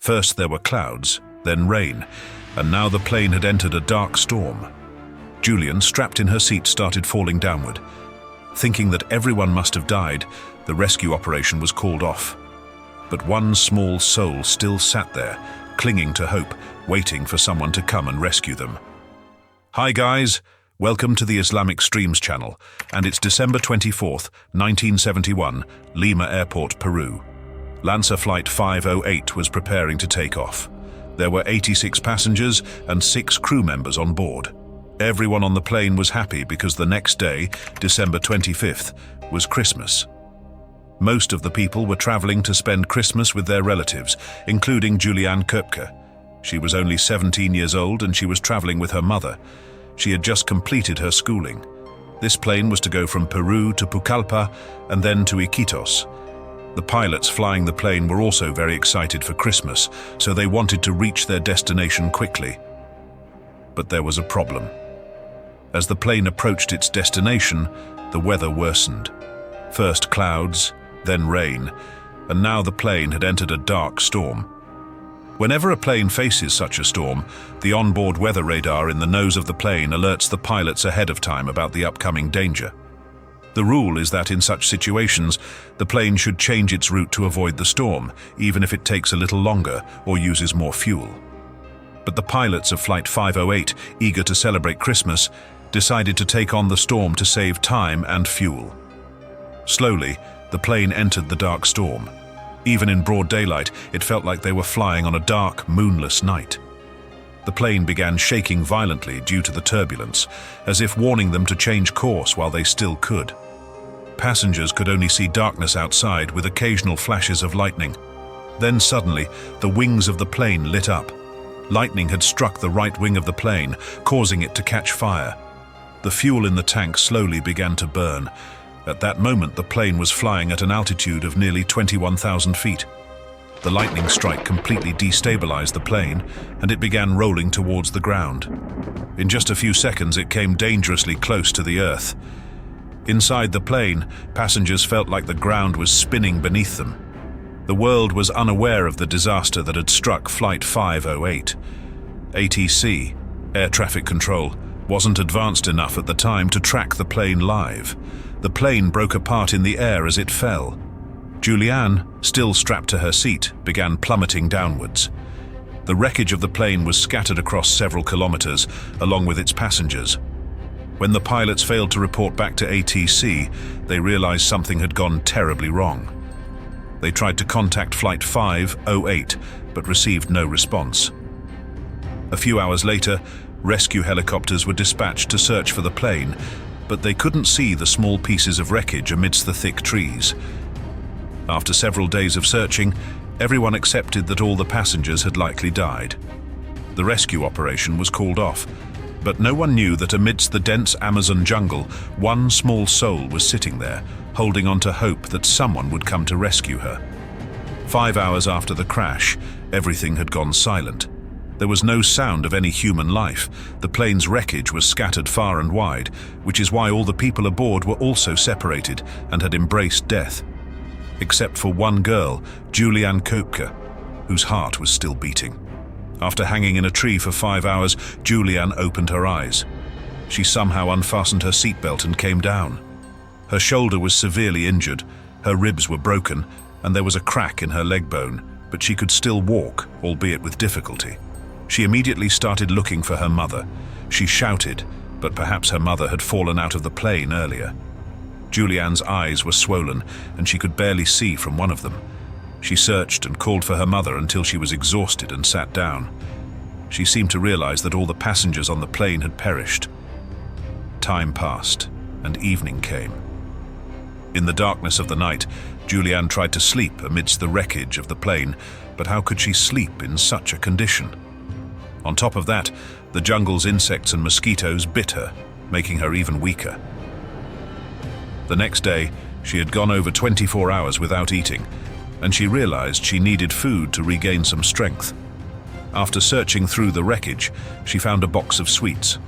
First there were clouds, then rain, and now the plane had entered a dark storm. Julian, strapped in her seat, started falling downward. Thinking that everyone must have died, the rescue operation was called off. But one small soul still sat there, clinging to hope, waiting for someone to come and rescue them. Hi guys, welcome to the Islamic Streams channel, and it's December 24th, 1971, Lima Airport, Peru. Lansa Flight 508 was preparing to take off. There were 86 passengers and 6 crew members on board. Everyone on the plane was happy because the next day, December 25th, was Christmas. Most of the people were traveling to spend Christmas with their relatives, including Julianne Köpke. She was only 17 years old and she was traveling with her mother. She had just completed her schooling. This plane was to go from Peru to Pucallpa and then to Iquitos. The pilots flying the plane were also very excited for Christmas, so they wanted to reach their destination quickly. But there was a problem. As the plane approached its destination, the weather worsened. First clouds, then rain, and now the plane had entered a dark storm. Whenever a plane faces such a storm, the onboard weather radar in the nose of the plane alerts the pilots ahead of time about the upcoming danger. The rule is that in such situations, the plane should change its route to avoid the storm, even if it takes a little longer or uses more fuel. But the pilots of Flight 508, eager to celebrate Christmas, decided to take on the storm to save time and fuel. Slowly, the plane entered the dark storm. Even in broad daylight, it felt like they were flying on a dark, moonless night. The plane began shaking violently due to the turbulence, as if warning them to change course while they still could. Passengers could only see darkness outside with occasional flashes of lightning. Then suddenly, the wings of the plane lit up. Lightning had struck the right wing of the plane, causing it to catch fire. The fuel in the tank slowly began to burn. At that moment, the plane was flying at an altitude of nearly 21,000 feet. The lightning strike completely destabilized the plane, and it began rolling towards the ground. In just a few seconds, it came dangerously close to the earth. Inside the plane, passengers felt like the ground was spinning beneath them. The world was unaware of the disaster that had struck Flight 508. ATC, Air Traffic Control, wasn't advanced enough at the time to track the plane live. The plane broke apart in the air as it fell. Julianne, still strapped to her seat, began plummeting downwards. The wreckage of the plane was scattered across several kilometers, along with its passengers. When the pilots failed to report back to ATC, they realized something had gone terribly wrong. They tried to contact Flight 508, but received no response. A few hours later, rescue helicopters were dispatched to search for the plane, but they couldn't see the small pieces of wreckage amidst the thick trees. After several days of searching, everyone accepted that all the passengers had likely died. The rescue operation was called off, but no one knew that amidst the dense Amazon jungle, one small soul was sitting there, holding on to hope that someone would come to rescue her. 5 hours after the crash, everything had gone silent. There was no sound of any human life. The plane's wreckage was scattered far and wide, which is why all the people aboard were also separated and had embraced death. Except for one girl, Julianne Köpke, whose heart was still beating. After hanging in a tree for 5 hours, Julianne opened her eyes. She somehow unfastened her seatbelt and came down. Her shoulder was severely injured, her ribs were broken, and there was a crack in her leg bone, but she could still walk, albeit with difficulty. She immediately started looking for her mother. She shouted, but perhaps her mother had fallen out of the plane earlier. Julianne's eyes were swollen, and she could barely see from one of them. She searched and called for her mother until she was exhausted and sat down. She seemed to realize that all the passengers on the plane had perished. Time passed, and evening came. In the darkness of the night, Julianne tried to sleep amidst the wreckage of the plane, but how could she sleep in such a condition? On top of that, the jungle's insects and mosquitoes bit her, making her even weaker. The next day, she had gone over 24 hours without eating, and she realized she needed food to regain some strength. After searching through the wreckage, she found a box of sweets.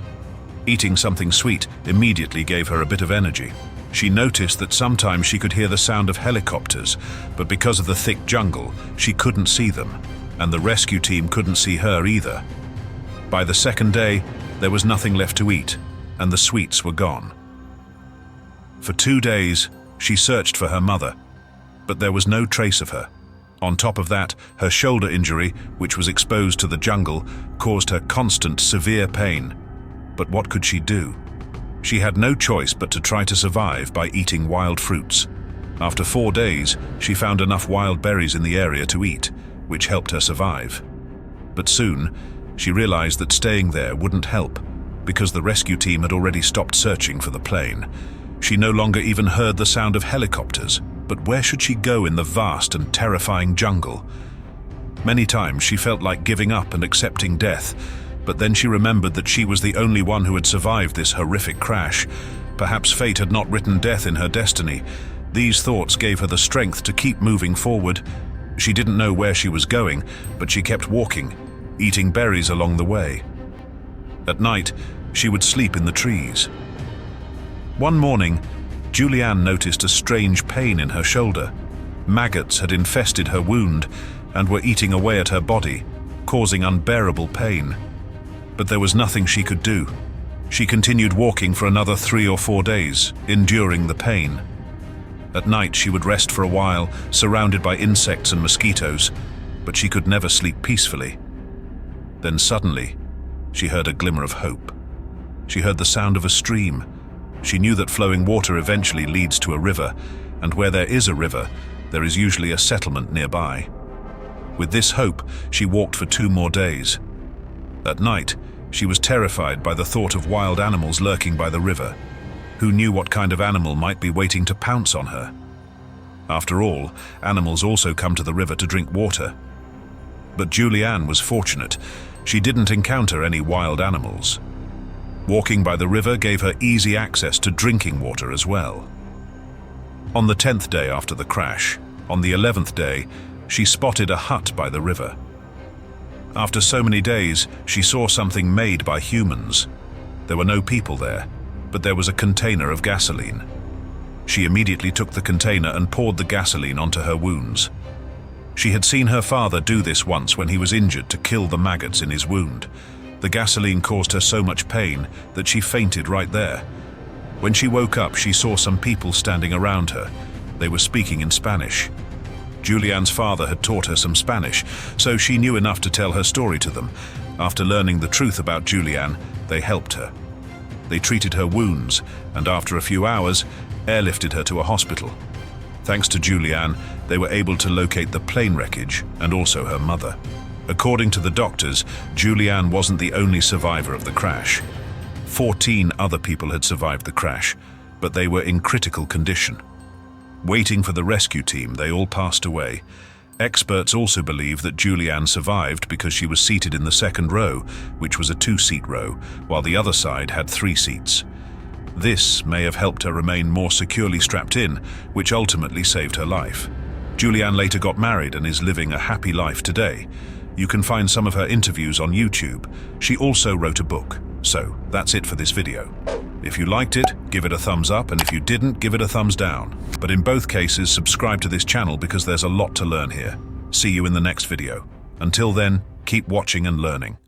Eating something sweet immediately gave her a bit of energy. She noticed that sometimes she could hear the sound of helicopters, but because of the thick jungle, she couldn't see them. and the rescue team couldn't see her either. By the second day, there was nothing left to eat, and the sweets were gone. For 2 days, she searched for her mother, but there was no trace of her. On top of that, her shoulder injury, which was exposed to the jungle, caused her constant, severe pain. But what could she do? She had no choice but to try to survive by eating wild fruits. After 4 days, she found enough wild berries in the area to eat, which helped her survive. But soon, she realized that staying there wouldn't help, because the rescue team had already stopped searching for the plane. She no longer even heard the sound of helicopters, but where should she go in the vast and terrifying jungle? Many times she felt like giving up and accepting death, but then she remembered that she was the only one who had survived this horrific crash. Perhaps fate had not written death in her destiny. These thoughts gave her the strength to keep moving forward. She didn't know where she was going, but she kept walking, eating berries along the way. At night, she would sleep in the trees. One morning, Julianne noticed a strange pain in her shoulder. Maggots had infested her wound and were eating away at her body, causing unbearable pain. But there was nothing she could do. She continued walking for another 3 or 4 days, enduring the pain. At night, she would rest for a while, surrounded by insects and mosquitoes, but she could never sleep peacefully. Then suddenly, she heard a glimmer of hope. She heard the sound of a stream. She knew that flowing water eventually leads to a river, and where there is a river, there is usually a settlement nearby. With this hope, she walked for 2 more days. At night, she was terrified by the thought of wild animals lurking by the river. Who knew what kind of animal might be waiting to pounce on her? After all, animals also come to the river to drink water. But Julianne was fortunate. She didn't encounter any wild animals. Walking by the river gave her easy access to drinking water as well. On the 10th day after the crash, on the 11th day, she spotted a hut by the river. After so many days, she saw something made by humans. There were no people there, but there was a container of gasoline. She immediately took the container and poured the gasoline onto her wounds. She had seen her father do this once when he was injured to kill the maggots in his wound. The gasoline caused her so much pain that she fainted right there. When she woke up, she saw some people standing around her. They were speaking in Spanish. Julianne's father had taught her some Spanish, so she knew enough to tell her story to them. After learning the truth about Julianne, they helped her. They treated her wounds, and after a few hours, airlifted her to a hospital. Thanks to Julianne, they were able to locate the plane wreckage and also her mother. According to the doctors, Julianne wasn't the only survivor of the crash. 14 other people had survived the crash, but they were in critical condition. Waiting for the rescue team, they all passed away. Experts also believe that Julianne survived because she was seated in the second row, which was a 2-seat row, while the other side had 3 seats. This may have helped her remain more securely strapped in, which ultimately saved her life. Julianne later got married and is living a happy life today. You can find some of her interviews on YouTube. She also wrote a book. So, that's it for this video. If you liked it, give it a thumbs up, and if you didn't, give it a thumbs down. But in both cases, subscribe to this channel because there's a lot to learn here. See you in the next video. Until then, keep watching and learning.